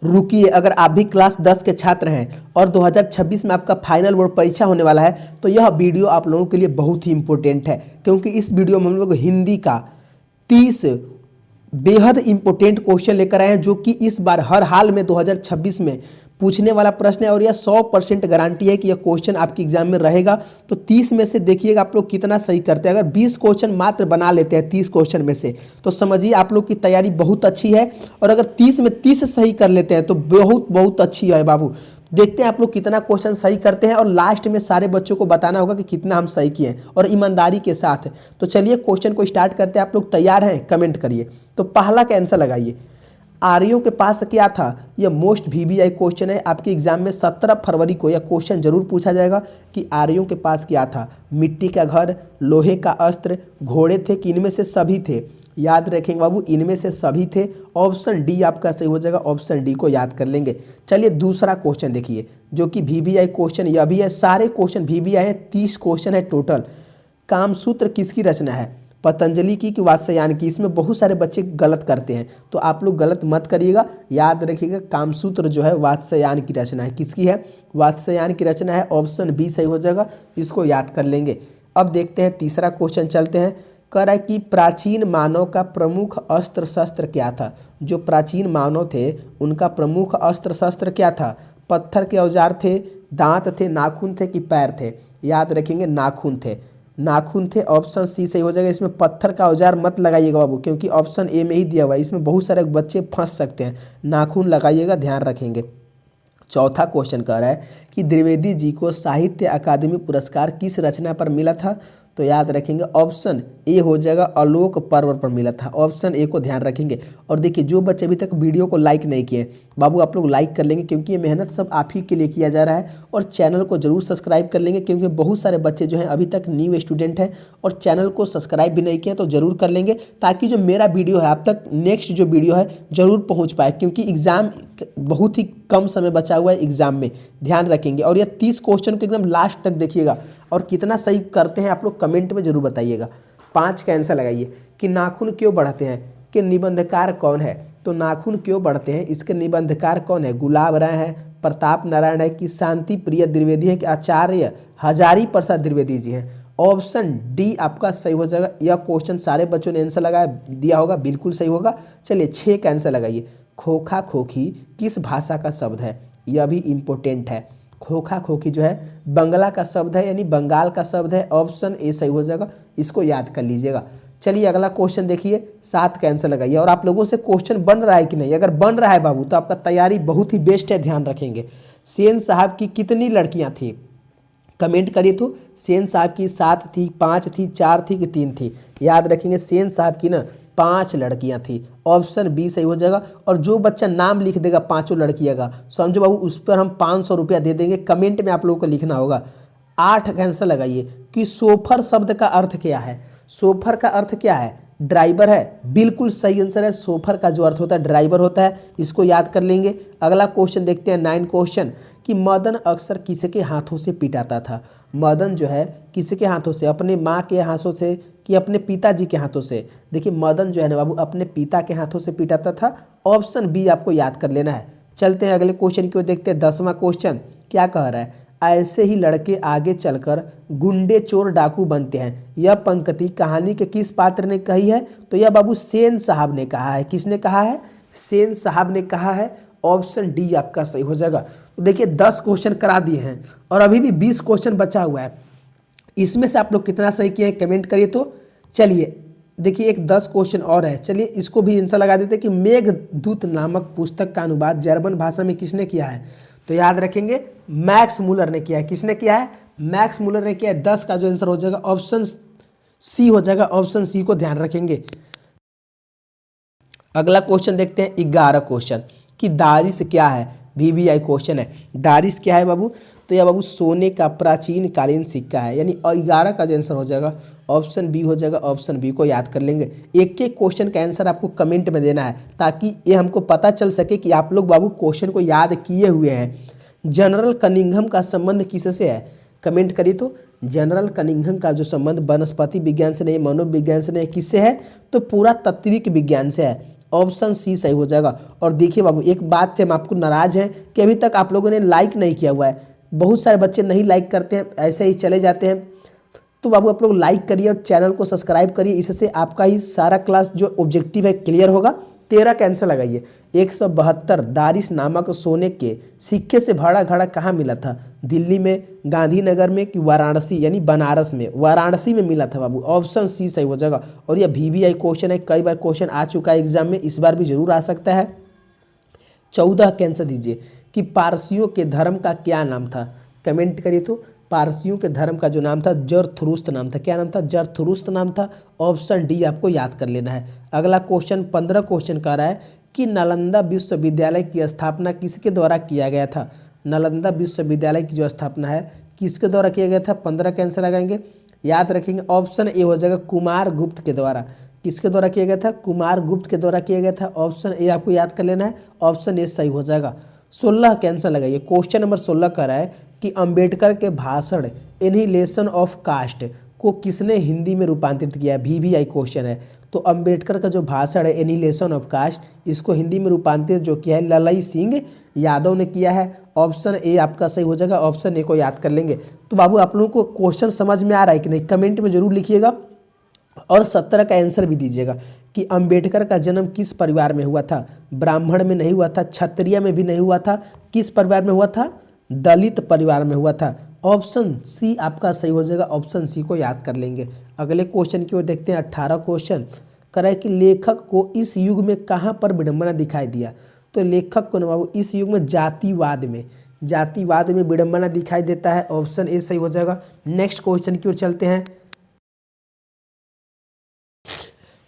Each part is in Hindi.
रुकिए, अगर आप भी क्लास 10 के छात्र हैं और 2026 में आपका फाइनल बोर्ड परीक्षा होने वाला है तो यह वीडियो आप लोगों के लिए बहुत ही इंपॉर्टेंट है, क्योंकि इस वीडियो में हम लोग हिंदी का 30 बेहद इंपॉर्टेंट क्वेश्चन लेकर आए हैं, जो कि इस बार हर हाल में 2026 में पूछने वाला प्रश्न है और यह 100% गारंटी है कि यह क्वेश्चन आपके एग्जाम में रहेगा। तो 30 में से देखिएगा आप लोग कितना सही करते हैं। अगर 20 क्वेश्चन मात्र बना लेते हैं 30 क्वेश्चन में से तो समझिए आप लोग की तैयारी बहुत अच्छी है, और अगर 30 में 30 सही कर लेते हैं तो बहुत बहुत अच्छी है बाबू। देखते हैं आप लोग कितना क्वेश्चन सही करते हैं और लास्ट में सारे बच्चों को बताना होगा कि कितना हम सही किए हैं, और ईमानदारी के साथ। तो चलिए क्वेश्चन को स्टार्ट करते हैं। आप लोग तैयार हैं? कमेंट करिए। तो पहला का आंसर लगाइए। आर्यों के पास क्या था? यह मोस्ट वीवीआई क्वेश्चन है। आपके एग्जाम में 17 फरवरी को यह क्वेश्चन जरूर पूछा जाएगा कि आर्यों के पास क्या था। मिट्टी का घर, लोहे का अस्त्र, घोड़े थे कि इनमें से सभी थे? याद रखेंगे बाबू, इनमें से सभी थे। ऑप्शन डी आपका सही हो जाएगा, ऑप्शन डी को याद कर लेंगे। चलिए दूसरा क्वेश्चन देखिए, जो कि वीवीआई क्वेश्चन यह भी है। सारे क्वेश्चन वीवीआई है, 30 क्वेश्चन है टोटल। कामसूत्र किसकी रचना है? पतंजलि की कि वात्स्यायन की? इसमें बहुत सारे बच्चे गलत करते हैं, तो आप लोग गलत मत करिएगा, याद रखिएगा कामसूत्र जो है वात्स्यायन की रचना है। किसकी है? वात्स्यायन की रचना है। ऑप्शन बी सही हो जाएगा, इसको याद कर लेंगे। अब देखते हैं तीसरा क्वेश्चन, चलते हैं। कह रहा है कि प्राचीन मानव का प्रमुख अस्त्र शस्त्र क्या था? जो प्राचीन मानव थे उनका प्रमुख अस्त्र शस्त्र क्या था? पत्थर के औजार थे, दांत थे, नाखून थे कि पैर थे? याद रखेंगे नाखून थे, नाखून थे। ऑप्शन सी सही हो जाएगा। इसमें पत्थर का औजार मत लगाइएगा बाबू, क्योंकि ऑप्शन ए में ही दिया हुआ है, इसमें बहुत सारे बच्चे फंस सकते हैं। नाखून लगाइएगा, ध्यान रखेंगे। चौथा क्वेश्चन कह रहा है कि द्विवेदी जी को साहित्य अकादमी पुरस्कार किस रचना पर मिला था? तो याद रखेंगे ऑप्शन ए हो जाएगा, आलोक पर्व पर मिला था। ऑप्शन ए को ध्यान रखेंगे। और देखिए जो बच्चे अभी तक वीडियो को लाइक नहीं किए बाबू, आप लोग लाइक कर लेंगे, क्योंकि ये मेहनत सब आप ही के लिए किया जा रहा है। और चैनल को जरूर सब्सक्राइब कर लेंगे, क्योंकि बहुत सारे बच्चे जो हैं अभी तक न्यू स्टूडेंट हैं और चैनल को सब्सक्राइब भी नहीं किए, तो जरूर कर लेंगे, ताकि जो मेरा वीडियो है आप तक नेक्स्ट जो वीडियो है जरूर पहुँच पाए, क्योंकि एग्ज़ाम बहुत ही कम समय बचा हुआ है एग्जाम में, ध्यान रखेंगे। और ये 30 क्वेश्चन को एकदम लास्ट तक देखिएगा, और कितना सही करते हैं आप लोग कमेंट में जरूर बताइएगा। 5 का आंसर लगाइए कि नाखून क्यों बढ़ते हैं, कि निबंधकार कौन है? तो नाखून क्यों बढ़ते हैं, इसके निबंधकार कौन है? गुलाब राय है, प्रताप नारायण है कि शांति प्रिय द्विवेदी है कि आचार्य हजारी प्रसाद द्विवेदी जी हैं? ऑप्शन डी आपका सही हो जाएगा। यह क्वेश्चन सारे बच्चों ने आंसर लगाया दिया होगा, बिल्कुल सही होगा। चलिए 6 का आंसर लगाइए। खोखा खोखी किस भाषा का शब्द है? यह भी इम्पोर्टेंट है। खोखा खोखी जो है बंगला का शब्द है, यानी बंगाल का शब्द है। ऑप्शन ए सही हो जाएगा, इसको याद कर लीजिएगा। चलिए अगला क्वेश्चन देखिए, 7 का आंसर लगाइए। और आप लोगों से क्वेश्चन बन रहा है कि नहीं? अगर बन रहा है बाबू तो आपका तैयारी बहुत ही बेस्ट है, ध्यान रखेंगे। सेन साहब की कितनी लड़कियां थी? कमेंट करिए तो। सेन साहब की 7 थी, 5 थी, 4 थी कि 3 थी? याद रखेंगे सेन साहब की ना 5 लड़कियां थी। ऑप्शन बी सही हो जाएगा। और जो बच्चा नाम लिख देगा 5 लड़कियां का, समझो बाबू उस पर हम 500 रुपया दे देंगे। कमेंट में आप लोगों को लिखना होगा। 8 का आंसर लगाइए कि सोफर शब्द का अर्थ क्या है? सोफर का अर्थ क्या है? ड्राइवर है, बिल्कुल सही आंसर है। सोफर का जो अर्थ होता है ड्राइवर होता है, इसको याद कर लेंगे। अगला क्वेश्चन देखते हैं, 9 क्वेश्चन, कि मदन अक्सर किसके हाथों से पिटाता था? मदन जो है किसके हाथों से? अपने माँ के हाथों से कि अपने पिताजी के हाथों से? देखिए मदन जो है ना बाबू अपने पिता के हाथों से पिटाता था। ऑप्शन बी आपको याद कर लेना है। चलते हैं अगले क्वेश्चन की ओर, देखते हैं 10वां क्वेश्चन क्या कह रहा है। ऐसे ही लड़के आगे चलकर गुंडे चोर डाकू बनते हैं, यह पंक्ति कहानी के किस पात्र ने कही है? तो यह बाबू सेन साहब ने कहा है। किसने कहा है? सेन साहब ने कहा है। ऑप्शन डी आपका सही हो जाएगा। तो देखिए 10 क्वेश्चन करा दिए हैं और अभी भी 20 क्वेश्चन बचा हुआ है। इसमें से आप लोग कितना सही किए हैं कमेंट करिए तो। चलिए देखिए एक 10 क्वेश्चन और है, चलिए इसको भी आंसर लगा देते हैं कि मेघदूत नामक पुस्तक का अनुवाद जर्मन भाषा में किसने किया है? तो याद रखेंगे मैक्स मूलर ने किया है। किसने किया है? मैक्स मूलर ने किया है। 10 का जो आंसर हो जाएगा ऑप्शन सी हो जाएगा। ऑप्शन सी को ध्यान रखेंगे। अगला क्वेश्चन देखते हैं 11 क्वेश्चन, कि दारिस क्या है? वीवीआई क्वेश्चन है। दारिस क्या है बाबू? तो यह बाबू सोने का प्राचीन कालीन सिक्का है, यानी 11 का जो आंसर हो जाएगा ऑप्शन बी हो जाएगा। ऑप्शन बी को याद कर लेंगे। एक एक क्वेश्चन का आंसर आपको कमेंट में देना है, ताकि ये हमको पता चल सके कि आप लोग बाबू क्वेश्चन को याद किए हुए हैं। जनरल कनिंघम का संबंध किससे है? कमेंट करिए तो। जनरल कनिंघम का जो संबंध वनस्पति विज्ञान से नहीं, मनोविज्ञान से नहीं, किससे है? तो पूरा तत्विक विज्ञान से है। ऑप्शन सी सही हो जाएगा। और देखिए बाबू, एक बात से हम आपको नाराज हैं कि अभी तक आप लोगों ने लाइक नहीं किया हुआ है। बहुत सारे बच्चे नहीं लाइक करते हैं, ऐसे ही चले जाते हैं। तो बाबू आप लोग लाइक करिए और चैनल को सब्सक्राइब करिए, इससे आपका ही सारा क्लास जो ऑब्जेक्टिव है क्लियर होगा। 13 का आंसर लगाइए। 172 दारिश नामक सोने के सिक्के से भरा घड़ा कहाँ मिला था? दिल्ली में, गांधीनगर में कि वाराणसी यानी बनारस में? वाराणसी में मिला था बाबू, ऑप्शन सी सही हो जाएगा। और यह VVI क्वेश्चन है, कई बार क्वेश्चन आ चुका है एग्जाम में, इस बार भी जरूर आ सकता है। 14 का आंसर दीजिए कि पारसियों के धर्म का क्या नाम था? कमेंट करिए। तो पारसियों के धर्म का जो नाम था जरथुरुस्त नाम था। क्या नाम था? जरथुरुस्त नाम था। ऑप्शन डी आपको याद कर लेना है। अगला क्वेश्चन 15 क्वेश्चन कह रहा है कि नालंदा विश्वविद्यालय की स्थापना किसके द्वारा किया गया था? नालंदा विश्वविद्यालय की जो स्थापना है किसके द्वारा किया गया था? 15 का आंसर लगाएंगे, याद रखेंगे। ऑप्शन ए हो जाएगा कुमार गुप्त के द्वारा। किसके द्वारा किया गया था? कुमार गुप्त के द्वारा किया गया था। ऑप्शन ए आपको याद कर लेना है, ऑप्शन ए सही हो जाएगा। 16 का आंसर लगाइए। क्वेश्चन नंबर 16 कह रहा है कि अंबेडकर के भाषण एनिहिलेशन ऑफ कास्ट को किसने हिंदी में रूपांतरित किया है? VVI क्वेश्चन है। तो अंबेडकर का जो भाषण है एनिहिलेशन ऑफ कास्ट, इसको हिंदी में रूपांतरित जो किया है ललई सिंह यादव ने किया है। ऑप्शन ए आपका सही हो जाएगा, ऑप्शन ए को याद कर लेंगे। तो बाबू आप लोगों को क्वेश्चन समझ में आ रहा है कि नहीं? कमेंट में जरूर लिखिएगा। और 17 का आंसर भी दीजिएगा कि अंबेडकर का जन्म किस परिवार में हुआ था? ब्राह्मण में नहीं हुआ था, क्षत्रिय में भी नहीं हुआ था, किस परिवार में हुआ था? दलित परिवार में हुआ था। ऑप्शन सी आपका सही हो जाएगा, ऑप्शन सी को याद कर लेंगे। अगले क्वेश्चन की ओर देखते हैं। 18 क्वेश्चन कह रहा है कि लेखक को इस युग में कहाँ पर विडंबना दिखाई दिया? तो लेखक को ना बाबू इस युग में जातिवाद में विडंबना दिखाई देता है। ऑप्शन ए सही हो जाएगा। नेक्स्ट क्वेश्चन की ओर चलते हैं।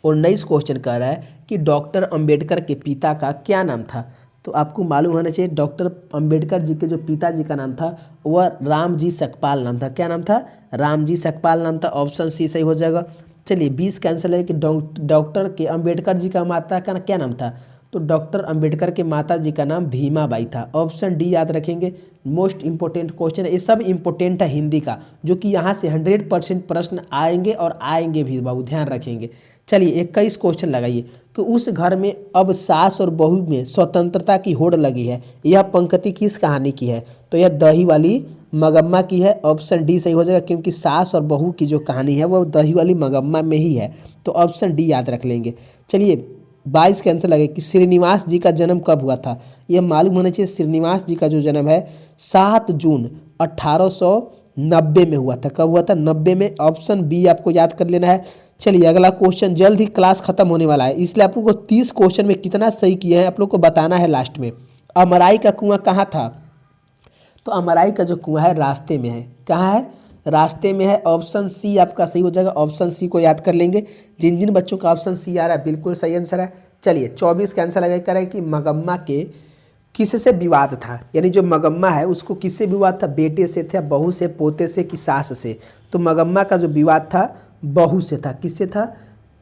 19 क्वेश्चन कह रहा है कि डॉक्टर अंबेडकर के पिता का क्या नाम था? तो आपको मालूम होना चाहिए डॉक्टर अंबेडकर जी के जो पिताजी का नाम था वह रामजी सकपाल नाम था। क्या नाम था? रामजी सकपाल नाम था। ऑप्शन सी सही हो जाएगा। चलिए 20 कैंसिल है कि डॉक्टर के अंबेडकर जी का माता का क्या नाम था? तो डॉक्टर अंबेडकर के माता जी का नाम भीमाबाई था। ऑप्शन डी याद रखेंगे। मोस्ट इंपॉर्टेंट क्वेश्चन है, ये सब इंपॉर्टेंट है हिंदी का, जो कि यहाँ से 100% प्रश्न आएंगे और आएंगे भी बाबू, ध्यान रखेंगे। चलिए 21 क्वेश्चन लगाइए कि उस घर में अब सास और बहू में स्वतंत्रता की होड़ लगी है, यह पंक्ति किस कहानी की है? तो यह दही वाली मगम्मा की है। ऑप्शन डी सही हो जाएगा, क्योंकि सास और बहू की जो कहानी है वो दही वाली मगम्मा में ही है। तो ऑप्शन डी याद रख लेंगे। चलिए 22 के आंसर लगे कि श्रीनिवास जी का जन्म कब हुआ था? यह मालूम होना चाहिए। श्रीनिवास जी का जो जन्म है 7 जून 1890 में हुआ था। कब हुआ था? 90 में। ऑप्शन बी आपको याद कर लेना है। चलिए अगला क्वेश्चन, जल्द ही क्लास खत्म होने वाला है, इसलिए आप लोग को 30 क्वेश्चन में कितना सही किए हैं आप लोग को बताना है लास्ट में। अमराई का कुआं कहाँ था? तो अमराई का जो कुआं है रास्ते में है। कहाँ है? रास्ते में है। ऑप्शन सी आपका सही हो जाएगा, ऑप्शन सी को याद कर लेंगे। जिन जिन बच्चों का ऑप्शन सी आ रहा है बिल्कुल सही आंसर है। चलिए 24 का आंसर लगा कर है कि मगम्मा के किससे विवाद था? यानी जो मगम्मा है उसको किससे विवाद था? बेटे से था, बहू से, पोते से कि सास से? तो मगम्मा का जो विवाद था बहू से था। किससे था?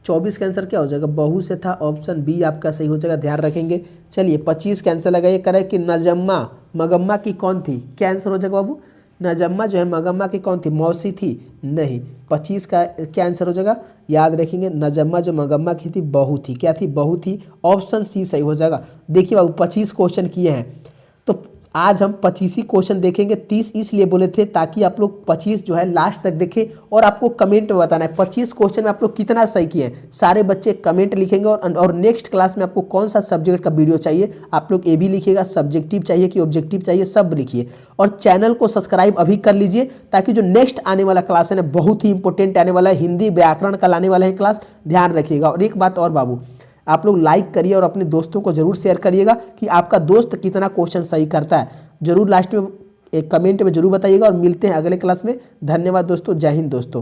24 का आंसर क्या हो जाएगा? बहू से था। ऑप्शन बी आपका सही हो जाएगा, ध्यान रखेंगे। चलिए 25 का आंसर लगाइए। करे कि नजम्मा मगम्मा की कौन थी? क्या आंसर हो जाएगा बाबू? नजम्मा जो है मगम्मा की कौन थी? मौसी थी? नहीं। 25 का क्या आंसर हो जाएगा? याद रखेंगे, नजम्मा जो मगम्मा की थी बहू थी। क्या थी? बहू थी। ऑप्शन सी सही हो जाएगा। देखिए बाबू 25 क्वेश्चन किए हैं, तो आज हम 25 ही क्वेश्चन देखेंगे। 30 इसलिए बोले थे ताकि आप लोग 25 जो है लास्ट तक देखें और आपको कमेंट में बताना है 25 क्वेश्चन में आप लोग कितना सही किए हैं। सारे बच्चे कमेंट लिखेंगे और नेक्स्ट क्लास में आपको कौन सा सब्जेक्ट का वीडियो चाहिए आप लोग ये भी लिखिएगा, सब्जेक्टिव चाहिए कि ऑब्जेक्टिव चाहिए सब लिखिए। और चैनल को सब्सक्राइब अभी कर लीजिए ताकि जो नेक्स्ट आने वाला क्लास है ना बहुत ही इंपॉर्टेंट आने वाला है, हिंदी व्याकरण का लाने वाला है क्लास, ध्यान रखिएगा। और एक बात और बाबू, आप लोग लाइक करिए और अपने दोस्तों को जरूर शेयर करिएगा कि आपका दोस्त कितना क्वेश्चन सही करता है। जरूर लास्ट में एक कमेंट में जरूर बताइएगा और मिलते हैं अगले क्लास में। धन्यवाद दोस्तों, जय हिंद दोस्तों।